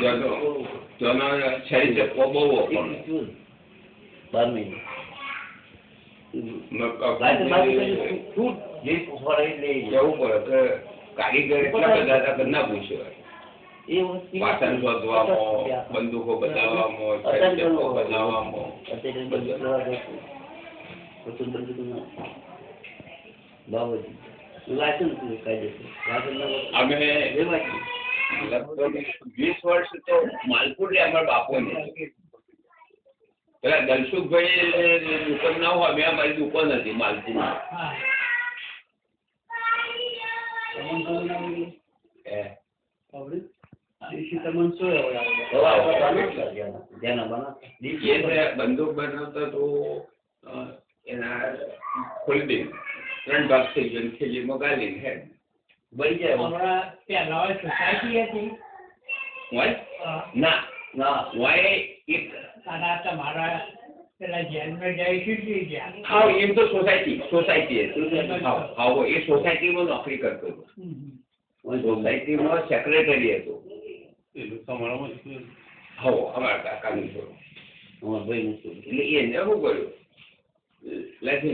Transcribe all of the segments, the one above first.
ત્યાંનો છેલ્લી ચપ્પો બહુ પણ 12 મહિને જવું પડે કારીગર એટલા બધા હતા કે ના પૂછ્યો વાસણ શોધવામાં બંદૂકો બનાવવામાં બનાવવામાં અમે લગભગ 20 વર્ષ તો માલપુર અમારા બાપુને પેલા દલસુખભાઈ દુકાન ના હોય મેં અમારી દુકાન હતી માલપુર બંદૂક બનાવતા તો એના ખોલી દે 3 ભાગ થઈ ગયો થેલીમાં ગાલી હે બળી જાય સોસાયટી હતી ના ના હોય એક તમારા પેલા જેલમાં જઈ ગયા હા એમ તો સોસાયટી હા એ સોસાયટીમાં નોકરી કરતો હતો સોસાયટીમાં સેક્રેટરી હતો હા અમારા કાકાનું છોડો ભાઈ એટલે એને શું કર્યું લખી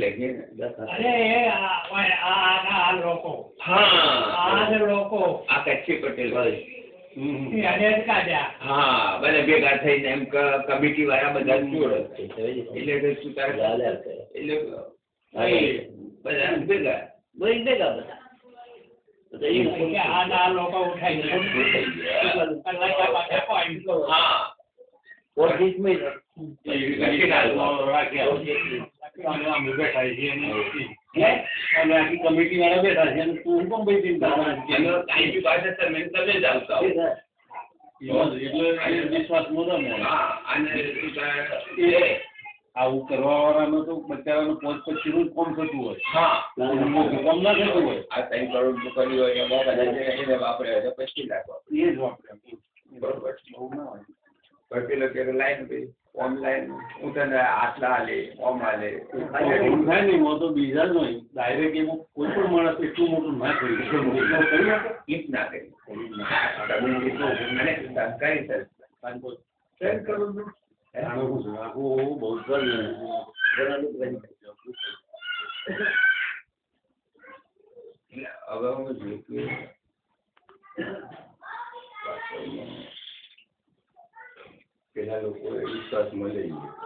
આ કચ્છી પટેલ હા બધા ભેગા થઈને એમ કમિટી વાળા બધા જોડ એટલે શું તારે એટલે બધા ભેગા કમિટી વાળા બેઠા છે તું પણ ભાઈ ચિંતા તમે જ આવતા એટલે વિશ્વાસમાં આવું કરવા વાળાનો તો બચારાનો પોત પછીનું જ કોમ થતું હોય કોમ ના થતું હોય આ 3 કરોડ કર્યું હોય એને વાપરે પછી લાખ એ જ વાપરે બરોબર બહુ ના હોય પેલો કે લાઈન ભાઈ ઓનલાઈન હું તને આટલા હાલે ઓમ હાલે થાય નહીં તો બીજા જ હોય ડાયરેક્ટ એમાં કોઈ પણ માણસ એટલું મોટું ના કરી ના કરી સરકારી સર કરોડ બહુ હવે હું જોયું પેલા લોકો વિશ્વાસમાં લઈ ગયા